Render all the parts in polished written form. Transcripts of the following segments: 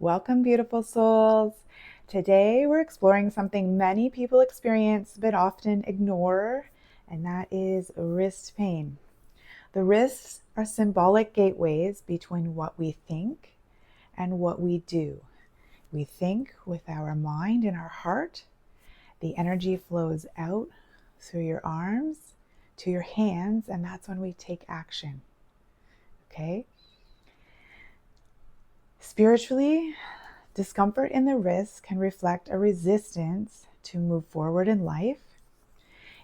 Welcome, beautiful souls. Today we're exploring something many people experience but often ignore, and that is wrist pain. The wrists are symbolic gateways between what we think and what we do. We think with our mind and our heart. The energy flows out through your arms to your hands, and that's when we take action. Okay? Spiritually, discomfort in the wrists can reflect a resistance to move forward in life.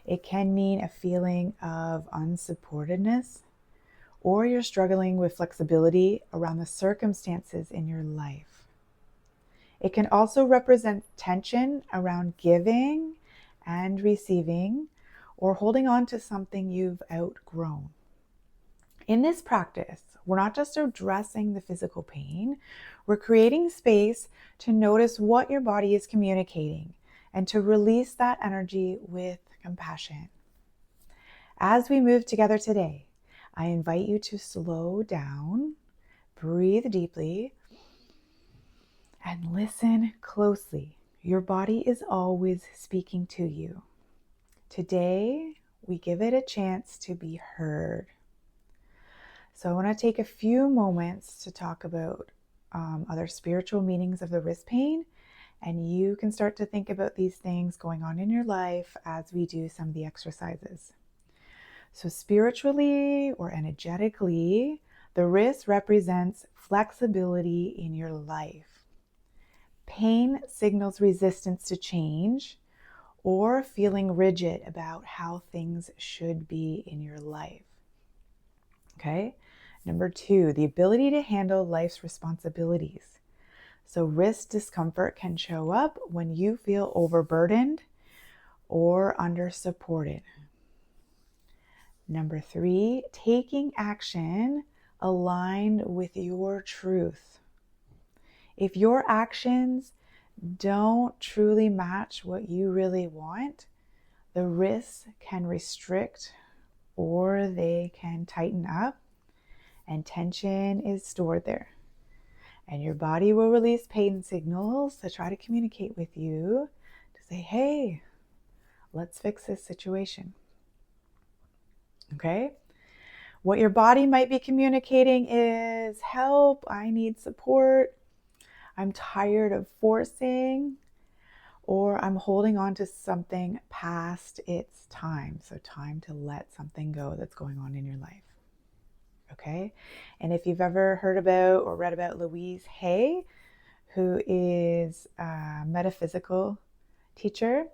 It can mean a feeling of unsupportedness, or you're struggling with flexibility around the circumstances in your life. It can also represent tension around giving and receiving, or holding on to something you've outgrown. In this practice, we're not just addressing the physical pain, we're creating space to notice what your body is communicating and to release that energy with compassion. As we move together today, I invite you to slow down, breathe deeply, and listen closely. Your body is always speaking to you. Today, we give it a chance to be heard. So I want to take a few moments to talk about other spiritual meanings of the wrist pain, and you can start to think about these things going on in your life as we do some of the exercises. So spiritually or energetically, the wrist represents flexibility in your life. Pain signals resistance to change or feeling rigid about how things should be in your life. Okay? Number 2, the ability to handle life's responsibilities. So wrist discomfort can show up when you feel overburdened or under-supported. Number 3, taking action aligned with your truth. If your actions don't truly match what you really want, the wrists can restrict or they can tighten up, and tension is stored there. And your body will release pain signals to try to communicate with you to say, hey, let's fix this situation. Okay? What your body might be communicating is, help, I need support, I'm tired of forcing, or I'm holding on to something past its time. So time to let something go that's going on in your life. Okay? And if you've ever heard about or read about Louise Hay, who is a metaphysical teacher,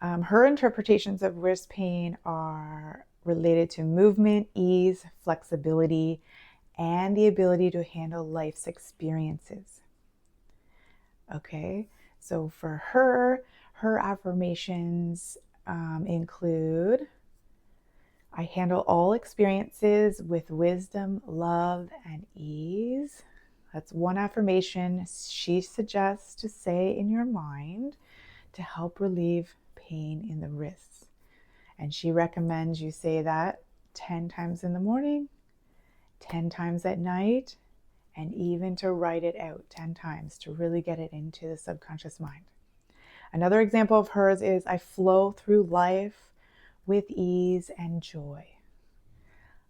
her interpretations of wrist pain are related to movement, ease, flexibility, and the ability to handle life's experiences. Okay, so for her affirmations include, I handle all experiences with wisdom, love, and ease. That's one affirmation she suggests to say in your mind to help relieve pain in the wrists. And she recommends you say that 10 times in the morning, 10 times at night, and even to write it out 10 times to really get it into the subconscious mind. Another example of hers is, I flow through life with ease and joy.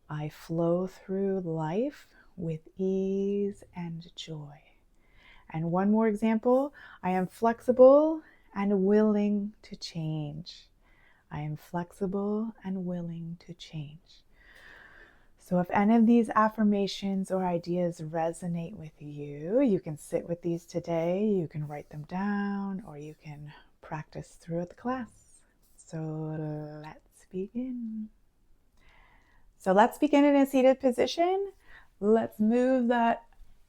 I flow through life with ease and joy. And one more example, I am flexible and willing to change. I am flexible and willing to change. So if any of these affirmations or ideas resonate with you, you can sit with these today, you can write them down, or you can practice throughout the class. So let's begin. So let's begin in a seated position. Let's move that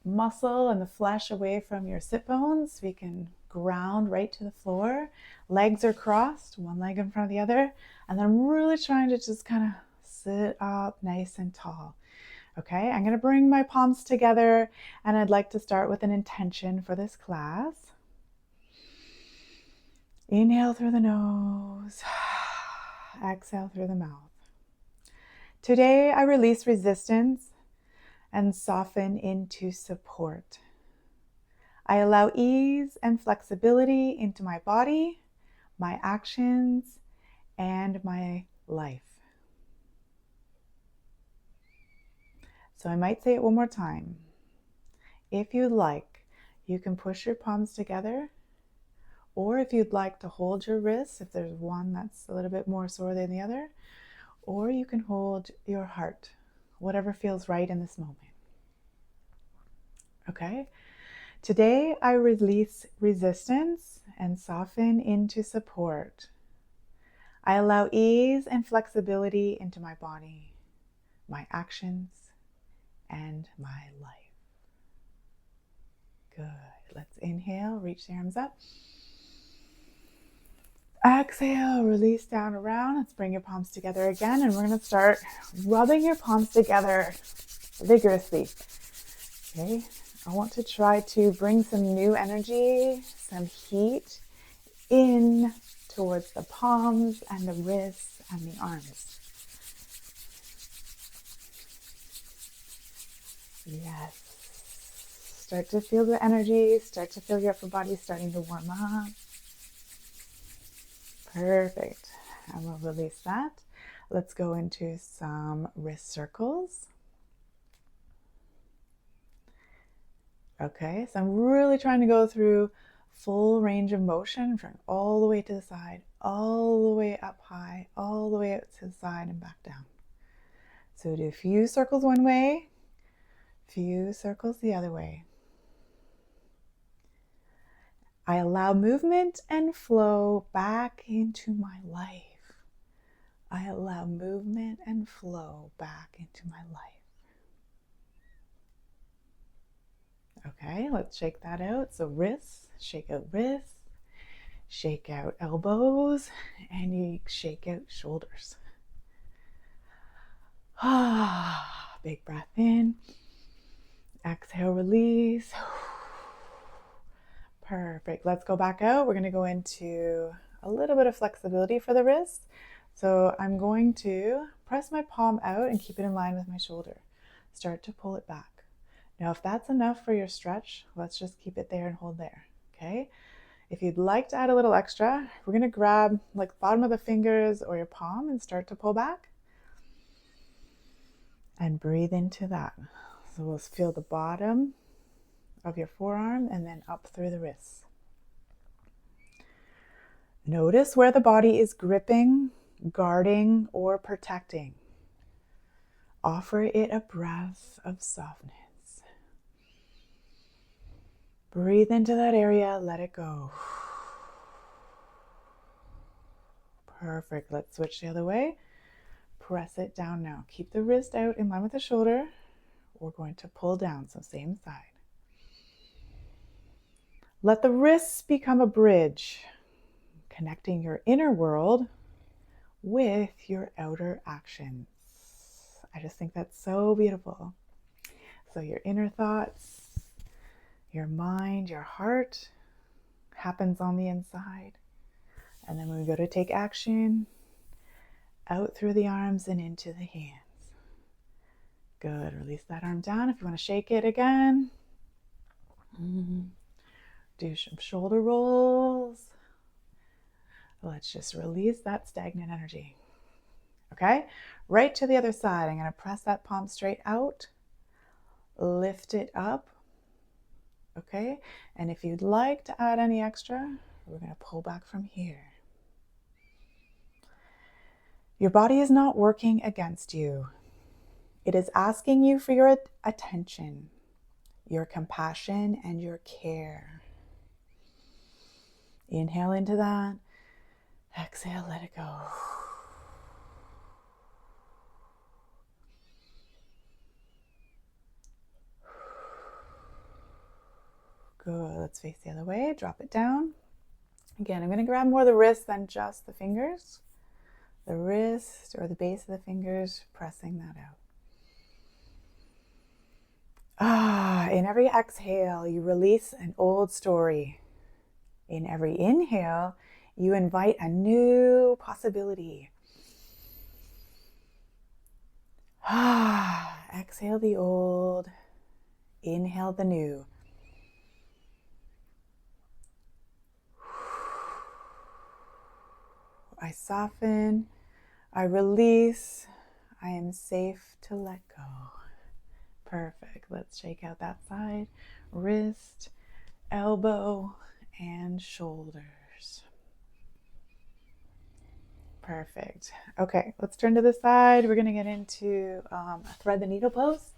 muscle and the flesh away from your sit bones. We can ground right to the floor. Legs are crossed, one leg in front of the other. And then I'm really trying to just kind of sit up nice and tall. Okay, I'm going to bring my palms together, and I'd like to start with an intention for this class. Inhale through the nose, exhale. Exhale through the mouth. Today, I release resistance and soften into support. I allow ease and flexibility into my body, my actions, and my life. So I might say it one more time. If you'd like, you can push your palms together, or if you'd like to hold your wrists, if there's one that's a little bit more sore than the other, or you can hold your heart, whatever feels right in this moment. Okay? Today, I release resistance and soften into support. I allow ease and flexibility into my body, my actions, and my life. Good. Let's inhale, reach the arms up. Exhale, release down around. Let's bring your palms together again, and we're going to start rubbing your palms together vigorously. Okay, I want to try to bring some new energy, some heat in towards the palms and the wrists and the arms. Yes. Start to feel the energy, start to feel your upper body starting to warm up. Perfect. And we'll release that. Let's go into some wrist circles. Okay, so I'm really trying to go through full range of motion from all the way to the side, all the way up high, all the way out to the side and back down. So do a few circles one way, few circles the other way. I allow movement and flow back into my life. I allow movement and flow back into my life. Okay, let's shake that out. So wrists, shake out wrists, shake out elbows, and you shake out shoulders. Big breath in. Exhale, release. Perfect. Let's go back out. We're going to go into a little bit of flexibility for the wrist. So I'm going to press my palm out and keep it in line with my shoulder. Start to pull it back. Now, if that's enough for your stretch, let's just keep it there and hold there. Okay. If you'd like to add a little extra, we're going to grab like the bottom of the fingers or your palm and start to pull back. And breathe into that. So we'll feel the bottom of your forearm and then up through the wrists. Notice where the body is gripping, guarding, or protecting. Offer it a breath of softness. Breathe into that area, let it go. Perfect. Let's switch the other way. Press it down now. Keep the wrist out in line with the shoulder. We're going to pull down, so same side. Let the wrists become a bridge, connecting your inner world with your outer actions. I just think that's so beautiful. So your inner thoughts, your mind, your heart happens on the inside. And then when we go to take action, out through the arms and into the hands. Good. Release that arm down. If you want to shake it again, do some shoulder rolls. Let's just release that stagnant energy. Okay, right to the other side. I'm going to press that palm straight out, lift it up. Okay, and if you'd like to add any extra, we're going to pull back from here. Your body is not working against you. It is asking you for your attention, your compassion, and your care. Inhale into that. Exhale, let it go. Good. Let's face the other way. Drop it down. Again, I'm going to grab more of the wrist than just the fingers. The wrist or the base of the fingers, pressing that out. In every exhale, you release an old story. In every inhale, you invite a new possibility. Exhale the old, inhale the new. I soften, I release, I am safe to let go. Perfect. Let's shake out that side. Wrist, elbow, and shoulders. Perfect. Okay, let's turn to the side. We're going to get into a thread the needle pose.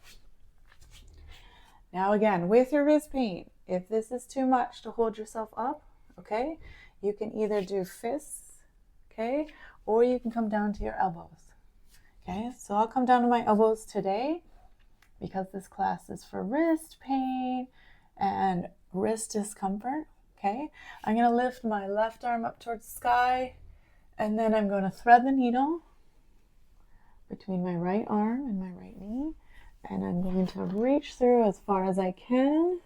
Now again, with your wrist pain, if this is too much to hold yourself up, okay, you can either do fists, okay, or you can come down to your elbows. Okay, so I'll come down to my elbows today because this class is for wrist pain and wrist discomfort. Okay, I'm going to lift my left arm up towards the sky, and then I'm going to thread the needle between my right arm and my right knee, and I'm going to reach through as far as I can,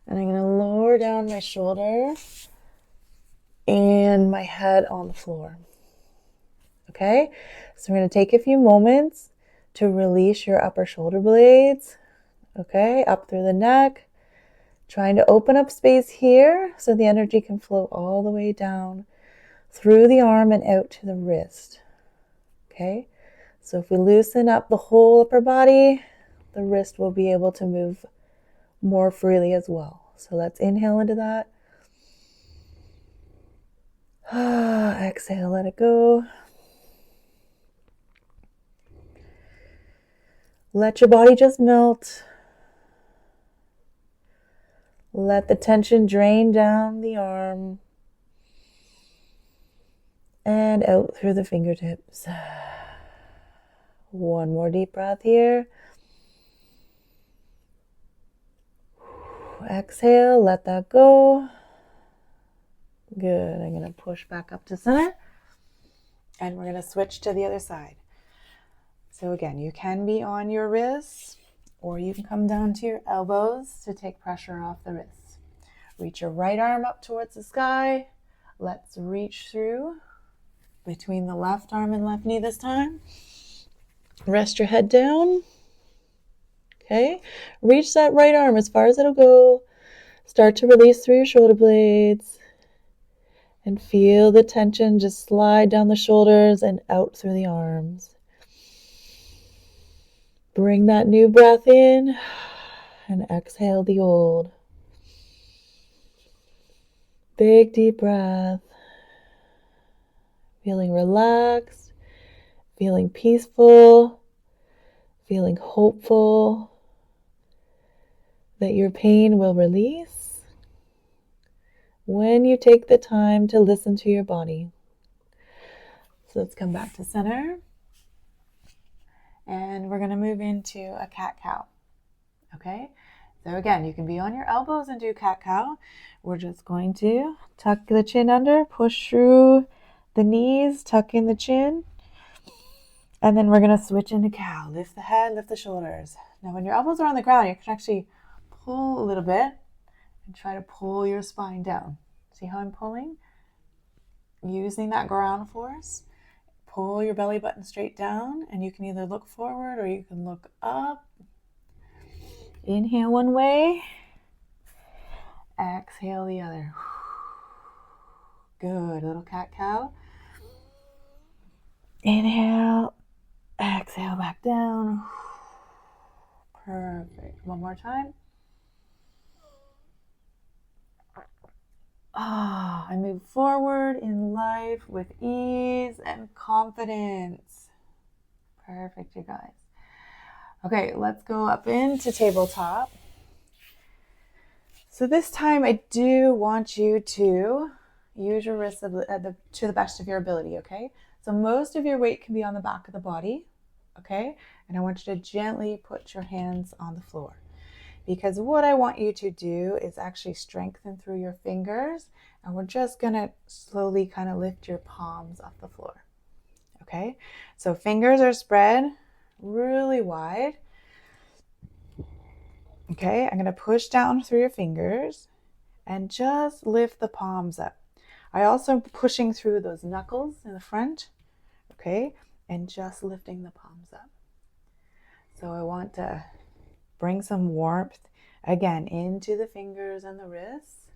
and I'm going to lower down my shoulder and my head on the floor. Okay, so we're going to take a few moments to release your upper shoulder blades, okay, up through the neck, trying to open up space here so the energy can flow all the way down through the arm and out to the wrist, okay? So if we loosen up the whole upper body, the wrist will be able to move more freely as well. So let's inhale into that. Exhale, let it go. Let your body just melt. Let the tension drain down the arm and out through the fingertips. One more deep breath here. Exhale, let that go. Good. I'm going to push back up to center, and we're going to switch to the other side. So again, you can be on your wrists, or you can come down to your elbows to take pressure off the wrists. Reach your right arm up towards the sky. Let's reach through between the left arm and left knee this time. Rest your head down. Okay, reach that right arm as far as it'll go. Start to release through your shoulder blades. And feel the tension just slide down the shoulders and out through the arms. Bring that new breath in and exhale the old. Big deep breath. Feeling relaxed, feeling peaceful, feeling hopeful that your pain will release when you take the time to listen to your body. So let's come back to center. And we're going to move into a cat-cow. Okay? So again, you can be on your elbows and do cat-cow. We're just going to tuck the chin under, push through the knees, tuck in the chin. And then we're going to switch into cow. Lift the head, lift the shoulders. Now when your elbows are on the ground, you can actually pull a little bit and try to pull your spine down. See how I'm pulling? Using that ground force. Pull your belly button straight down, and you can either look forward or you can look up. Inhale one way. Exhale the other. Good. Little cat-cow. Inhale. Exhale back down. Perfect. One more time. I move forward in life with ease and confidence. Perfect, you guys. Okay, let's go up into tabletop. So this time I do want you to use your wrists to the best of your ability, okay? So most of your weight can be on the back of the body, okay? And I want you to gently put your hands on the floor. Because what I want you to do is actually strengthen through your fingers, and we're just gonna slowly kind of lift your palms off the floor, okay? So fingers are spread really wide, okay? I'm gonna push down through your fingers and just lift the palms up. I also am pushing through those knuckles in the front, okay? And just lifting the palms up. So I want to bring some warmth, again, into the fingers and the wrists.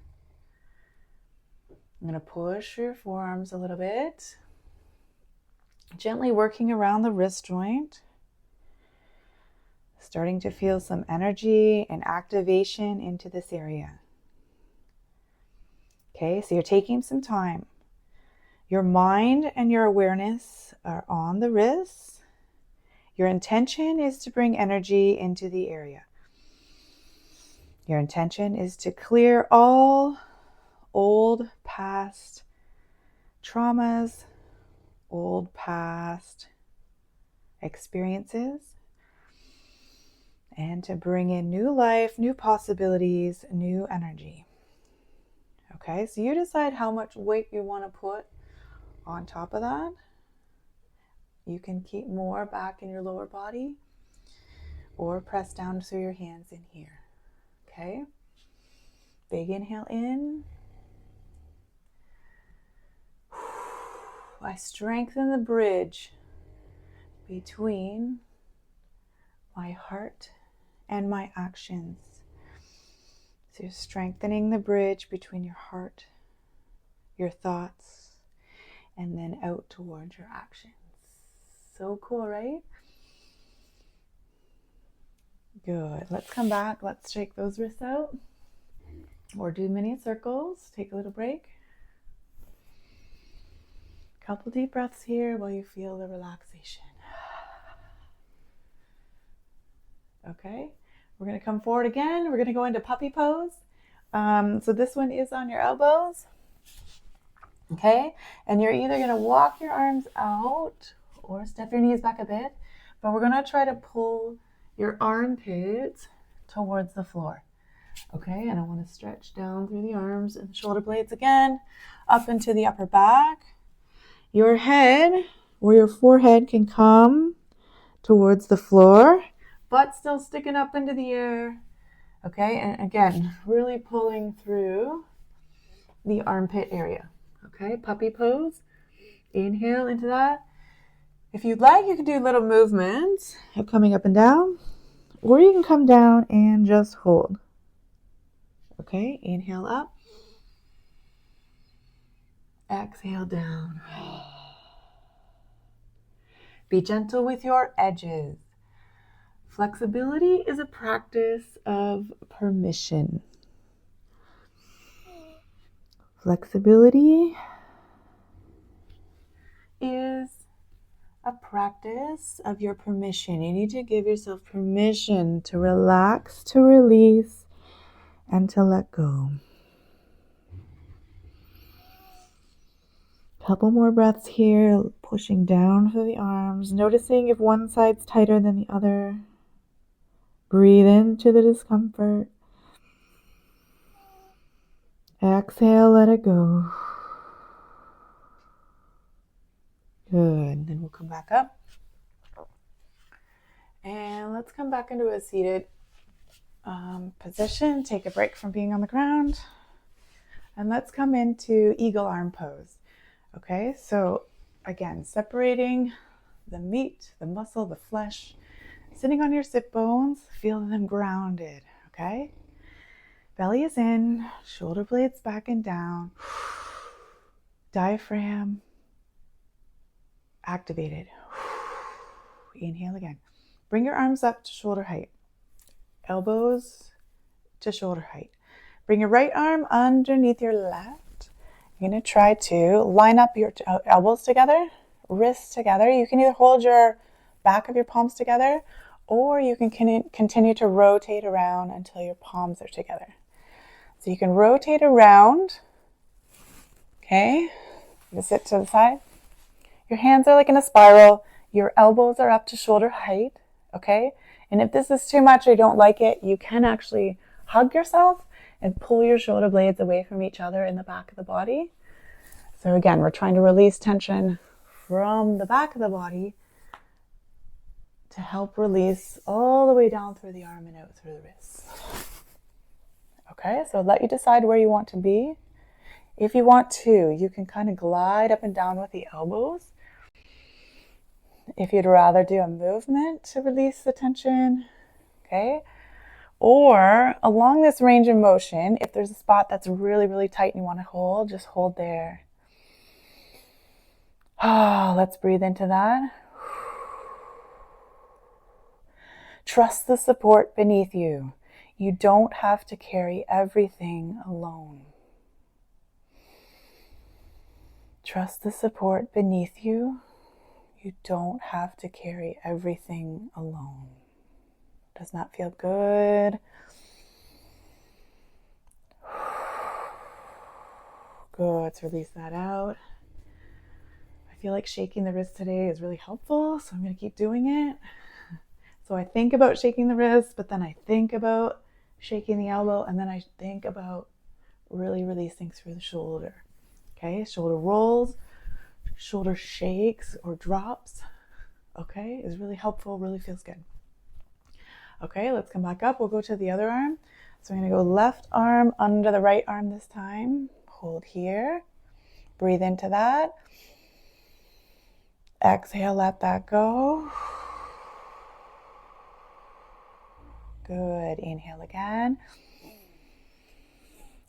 I'm going to push your forearms a little bit. Gently working around the wrist joint, starting to feel some energy and activation into this area. Okay, so you're taking some time. Your mind and your awareness are on the wrists. Your intention is to bring energy into the area. Your intention is to clear all old past traumas, old past experiences, and to bring in new life, new possibilities, new energy. Okay, so you decide how much weight you want to put on top of that. You can keep more back in your lower body or press down through your hands in here. Okay, big inhale in. I strengthen the bridge between my heart and my actions. So you're strengthening the bridge between your heart, your thoughts, and then out towards your actions. So cool, right? Good. Let's come back. Let's shake those wrists out or do mini circles. Take a little break. Couple deep breaths here while you feel the relaxation. Okay, we're going to come forward again. We're going to go into puppy pose. So this one is on your elbows. Okay, and you're either going to walk your arms out or step your knees back a bit, but we're going to try to pull your armpits towards the floor. Okay, and I want to stretch down through the arms and the shoulder blades again, up into the upper back. Your head or your forehead can come towards the floor, butt still sticking up into the air. Okay, and again, really pulling through the armpit area. Okay, puppy pose. Inhale into that. If you'd like, you can do little movements of coming up and down, or you can come down and just hold. Okay, inhale up. Exhale down. Be gentle with your edges. Flexibility is a practice of permission. Flexibility is a practice of your permission. You need to give yourself permission to relax, to release, and to let go. Couple more breaths here, pushing down through the arms, noticing if one side's tighter than the other. Breathe into the discomfort. Exhale, let it go. Good. Then we'll come back up. And let's come back into a seated position. Take a break from being on the ground. And let's come into eagle arm pose. Okay, so again, separating the meat, the muscle, the flesh, sitting on your sit bones, feel them grounded. Okay, belly is in, shoulder blades back and down, diaphragm activated. Inhale again. Bring your arms up to shoulder height, elbows to shoulder height. Bring your right arm underneath your left. You're going to try to line up your elbows together, wrists together. You can either hold your back of your palms together, or you can continue to rotate around until your palms are together. So you can rotate around. Okay, you sit to the side. Your hands are like in a spiral. Your elbows are up to shoulder height. Okay, and if this is too much or you don't like it, you can actually hug yourself and pull your shoulder blades away from each other in the back of the body. So again, we're trying to release tension from the back of the body to help release all the way down through the arm and out through the wrists. Okay, so let you decide where you want to be. If you want to, you can kind of glide up and down with the elbows. If you'd rather do a movement to release the tension, okay? Or along this range of motion, if there's a spot that's really, really tight and you want to hold, just hold there. Oh, let's breathe into that. Trust the support beneath you. You don't have to carry everything alone. Trust the support beneath you. You don't have to carry everything alone. Does that feel good? Good. Let's release that out. I feel like shaking the wrist today is really helpful, so I'm going to keep doing it. So I think about shaking the wrist, but then I think about shaking the elbow, and then I think about really releasing through the shoulder. Okay, shoulder rolls, shoulder shakes or drops, okay, is really helpful, really feels good. Okay, let's come back up. We'll go to the other arm. So I'm going to go left arm under the right arm this time. Hold here. Breathe into that. Exhale, let that go. Good. Inhale again.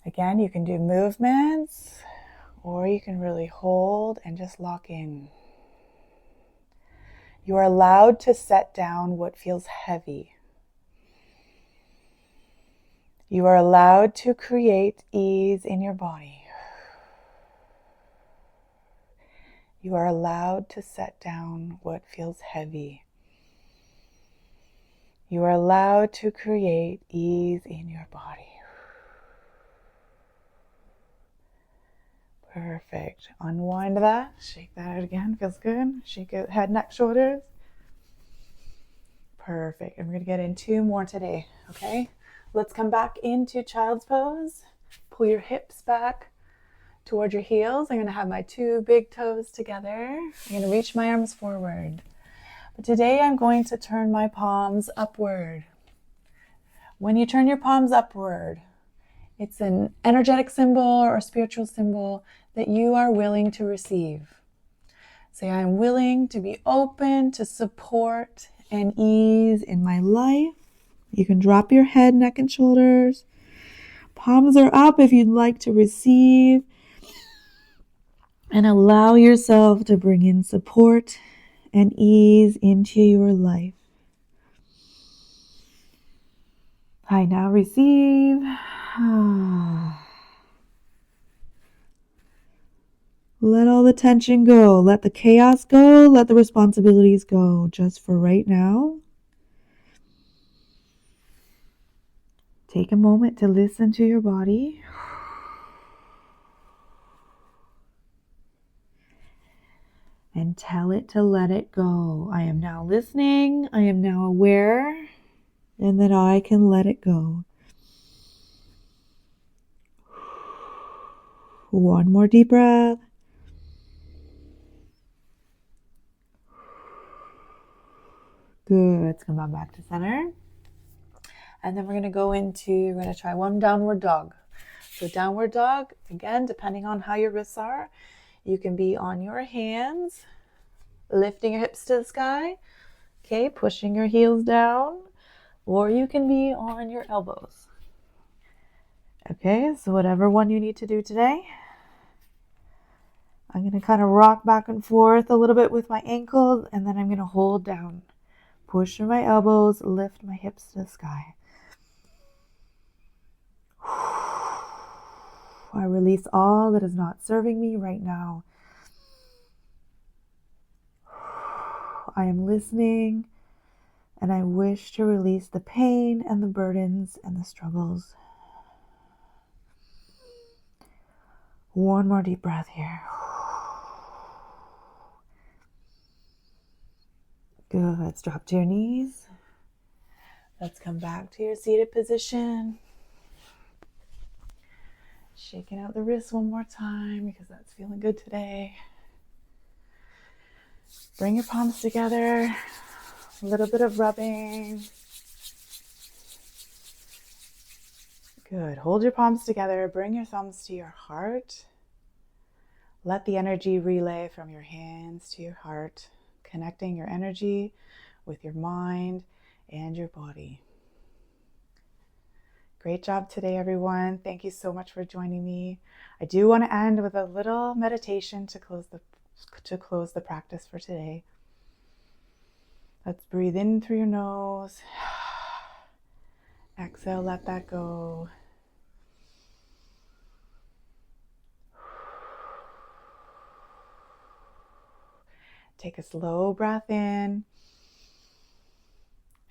Again, you can do movements, or you can really hold and just lock in. You are allowed to set down what feels heavy. You are allowed to create ease in your body. You are allowed to set down what feels heavy. You are allowed to create ease in your body. Perfect. Unwind that. Shake that out again. Feels good. Shake out head, neck, shoulders. Perfect. And we're going to get in 2 more today. Okay. Let's come back into child's pose. Pull your hips back towards your heels. I'm going to have my 2 big toes together. I'm going to reach my arms forward. But today I'm going to turn my palms upward. When you turn your palms upward, it's an energetic symbol or a spiritual symbol that you are willing to receive. Say, I'm willing to be open to support and ease in my life. You can drop your head, neck, and shoulders. Palms are up if you'd like to receive. And allow yourself to bring in support and ease into your life. I now receive. Let all the tension go. Let the chaos go. Let the responsibilities go. Just for right now. Take a moment to listen to your body. And tell it to let it go. I am now listening. I am now aware. And that I can let it go. One more deep breath. Good. Let's come on back to center. And then we're going to try one downward dog. So downward dog, again, depending on how your wrists are, you can be on your hands, lifting your hips to the sky, okay, pushing your heels down, or you can be on your elbows. Okay, so whatever one you need to do today. I'm going to kind of rock back and forth a little bit with my ankles, and then I'm going to hold down. Push through my elbows, lift my hips to the sky. I release all that is not serving me right now. I am listening, and I wish to release the pain and the burdens and the struggles. One more deep breath here. Good. Let's drop to your knees. Let's come back to your seated position. Shaking out the wrists one more time because that's feeling good today. Bring your palms together. A little bit of rubbing. Good. Hold your palms together. Bring your thumbs to your heart. Let the energy relay from your hands to your heart, connecting your energy with your mind and your body. Great job today, everyone. Thank you so much for joining me. I do want to end with a little meditation to close the to close the practice for today. Let's breathe in through your nose. Exhale, let that go. Take a slow breath in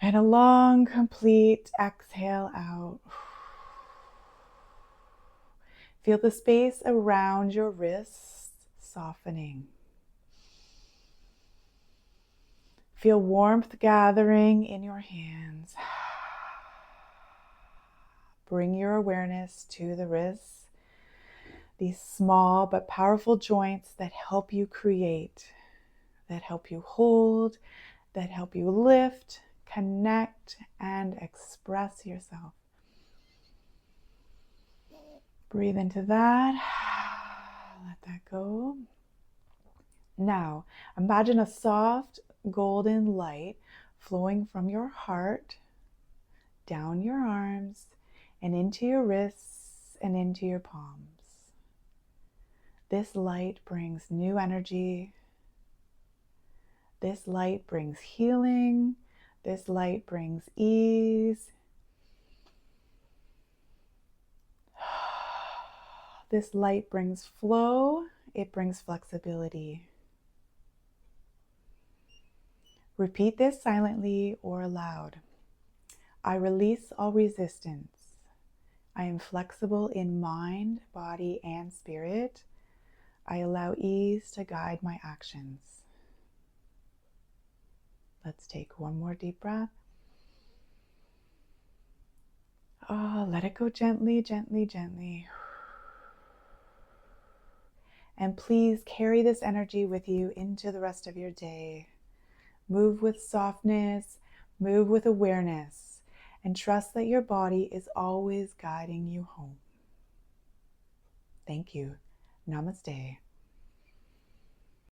and a long, complete exhale out. Feel the space around your wrists softening. Feel warmth gathering in your hands. Bring your awareness to the wrists, these small but powerful joints that help you create, that help you hold, that help you lift, connect, and express yourself. Breathe into that. Let that go. Now, imagine a soft golden light flowing from your heart, down your arms, and into your wrists and into your palms. This light brings new energy. This light brings healing. This light brings ease. This light brings flow. It brings flexibility. Repeat this silently or aloud. I release all resistance. I am flexible in mind, body, and spirit. I allow ease to guide my actions. Let's take one more deep breath. Oh, let it go gently, gently, gently. And please carry this energy with you into the rest of your day. Move with softness, move with awareness, and trust that your body is always guiding you home. Thank you. Namaste.